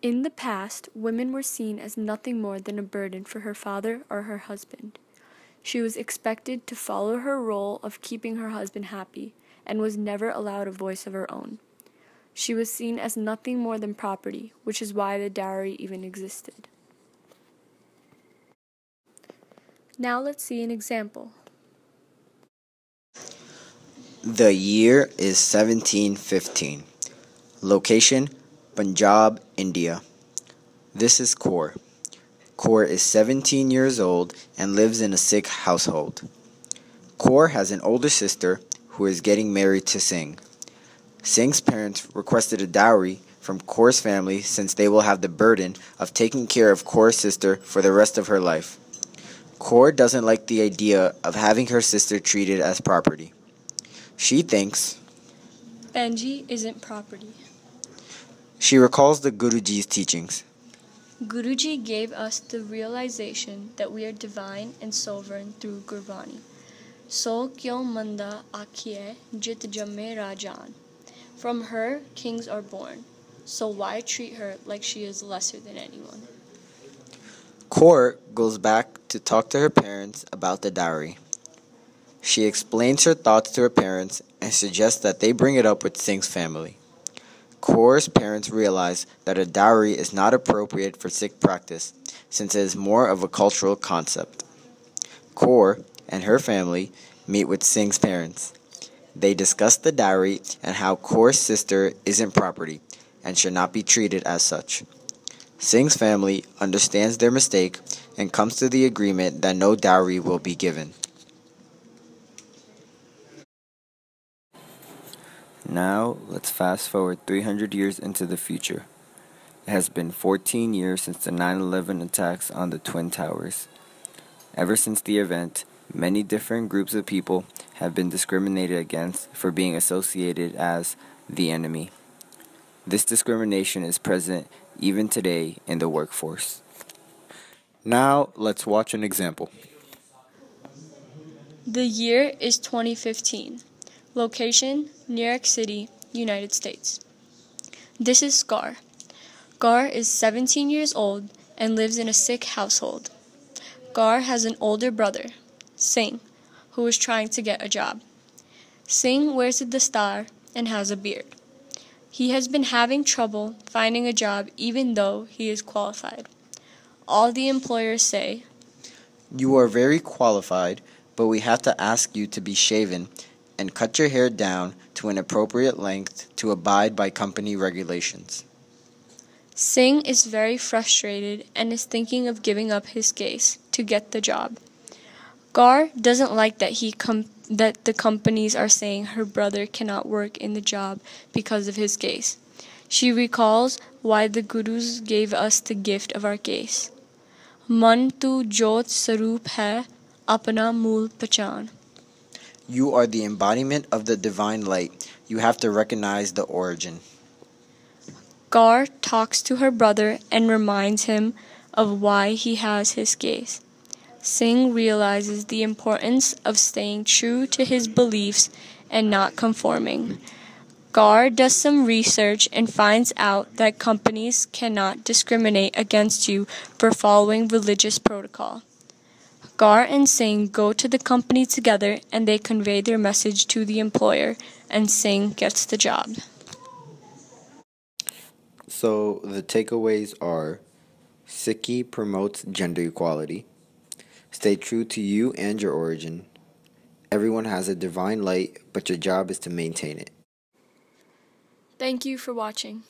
In the past, women were seen as nothing more than a burden for her father or her husband. She was expected to follow her role of keeping her husband happy and was never allowed a voice of her own. She was seen as nothing more than property, which is why the dowry even existed. Now let's see an example. The year is 1715. Location, Punjab, India. This is Kaur. Kaur is 17 years old and lives in a Sikh household. Kaur has an older sister who is getting married to Singh. Singh's parents requested a dowry from Kaur's family since they will have the burden of taking care of Kaur's sister for the rest of her life. Kaur doesn't like the idea of having her sister treated as property. She thinks Benji isn't property. She recalls the Guruji's teachings. Guruji gave us the realization that we are divine and sovereign through Gurbani. So kyon manda akhiye jit jamme rajan. From her, kings are born. So why treat her like she is lesser than anyone? Kaur goes back to talk to her parents about the dowry. She explains her thoughts to her parents and suggests that they bring it up with Singh's family. Kaur's parents realize that a dowry is not appropriate for Sikh practice since it is more of a cultural concept. Kaur and her family meet with Singh's parents. They discuss the dowry and how Kaur's sister isn't property and should not be treated as such. Singh's family understands their mistake and comes to the agreement that no dowry will be given. Now, let's fast forward 300 years into the future. It has been 14 years since the 9/11 attacks on the Twin Towers. Ever since the event, many different groups of people have been discriminated against for being associated as the enemy. This discrimination is present even today in the workforce. Now, let's watch an example. The year is 2015. Location, New York City, United States. This is Scar. Gar is 17 years old and lives in a Sikh household. Gar has an older brother, Singh, who is trying to get a job. Singh wears a dastar and has a beard. He has been having trouble finding a job even though he is qualified. All the employers say, You are very qualified, but we have to ask you to be shaven and cut your hair down to an appropriate length to abide by company regulations. Singh is very frustrated and is thinking of giving up his case to get the job. Gar doesn't like that that the companies are saying her brother cannot work in the job because of his case. She recalls why the Gurus gave us the gift of our case. Man tu jot saroop hai, apna mool pachan. You are the embodiment of the divine light. You have to recognize the origin. Gar talks to her brother and reminds him of why he has his case. Singh realizes the importance of staying true to his beliefs and not conforming. Gar does some research and finds out that companies cannot discriminate against you for following religious protocol. Gar and Singh go to the company together and they convey their message to the employer, and Singh gets the job. So the takeaways are: Sikhi promotes gender equality. Stay true to you and your origin. Everyone has a divine light, but your job is to maintain it. Thank you for watching.